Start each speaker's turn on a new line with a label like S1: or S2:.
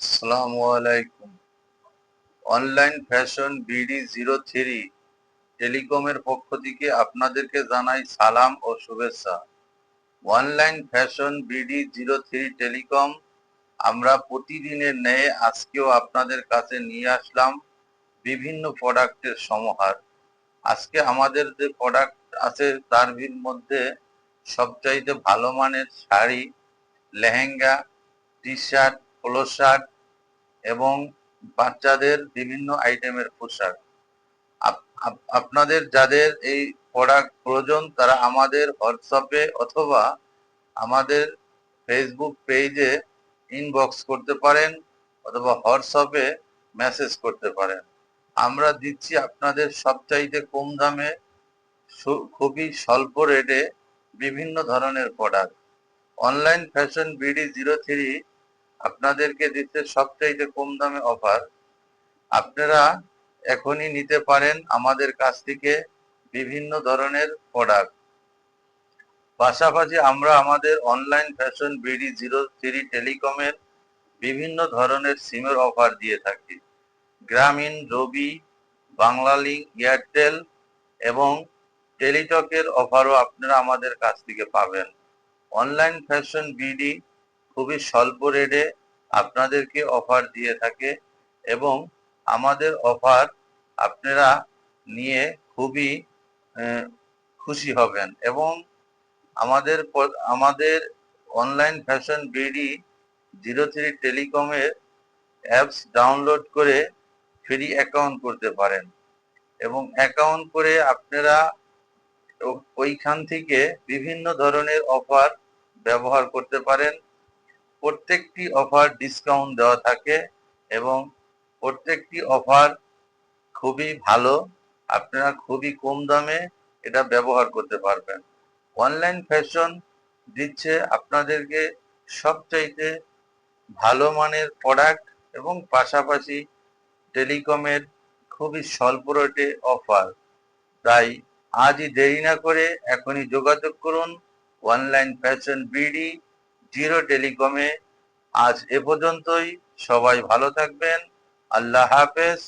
S1: আসসালামু আলাইকুম। Online fashion BD03 টেলিকমের পক্ষ থেকে আপনাদেরকে জানাই সালাম ও শুভেচ্ছা। অনলাইন ফ্যাশন BD03 টেলিকম আমরা প্রতিদিনের ন্যায় আজকেও আপনাদের কাছে নিয়ে আসলাম বিভিন্ন প্রোডাক্টের সমাহার। আজকে আমাদের যে প্রোডাক্ট আছে তার মধ্যে সবচাইতে ভালো মানের sari, lehenga, t-shirt, polo shirt এবং বাচ্চাদের বিভিন্ন আইটেমের পোশাক। আপনাদের যাদের এই প্রোডাক্ট প্রয়োজন তারা আমাদের হোয়াটসঅ্যাপে অথবা আমাদের ফেসবুক পেজে ইনবক্স করতে পারেন অথবা হোয়াটসঅ্যাপে মেসেজ করতে পারেন। আমরা দিচ্ছি আপনাদের সবচাইতে কম দামে খুবই স্বল্প রেটে বিভিন্ন ধরনের প্রোডাক্ট। অনলাইন ফ্যাশন BD03 আপনাদেরকে দিচ্ছে সবচাইতে কম দামে অফার। আপনারা এখনই নিতে পারেন আমাদের কাছ থেকে বিভিন্ন ধরনের প্রোডাক্ট। পাশাপাশি আমরা আমাদের অনলাইন ফ্যাশন BD03 টেলিকমের বিভিন্ন ধরনের সিমের অফার দিয়ে থাকি। গ্রামীণ, রবি, বাংলালিংক, এয়ারটেল এবং টেলিটকের অফারও আপনারা আমাদের কাছ থেকে পাবেন। অনলাইন ফ্যাশন BD খুবই স্বল্প রেটে আপনাদেরকে অফার দিয়ে থাকে এবং আমাদের অফার আপনারা নিয়ে খুবই খুশি হবেন এবং আমাদের অনলাইন ফ্যাশন BD03 টেলিকমের অ্যাপস ডাউনলোড করে ফ্রি অ্যাকাউন্ট করতে পারেন এবং অ্যাকাউন্ট করে আপনারা ওইখান থেকে বিভিন্ন ধরনের অফার ব্যবহার করতে পারেন। প্রত্যেকটি অফার ডিসকাউন্ট দেওয়া থাকে এবং প্রত্যেকটি অফার খুবই ভালো। আপনারা খুবই কম দামে এটা ব্যবহার করতে পারবেন। অনলাইন ফ্যাশন দিচ্ছে আপনাদেরকে সবচাইতে ভালো মানের প্রোডাক্ট এবং পাশাপাশি টেলিকমের খুবই স্বল্প রেটে অফার। তাই আজই দেরি না করে এখনই যোগাযোগ করুন অনলাইন ফ্যাশন BD03 টেলিকমে। আজ এ পর্যন্তই। সবাই ভালো থাকবেন। আল্লাহ হাফেজ।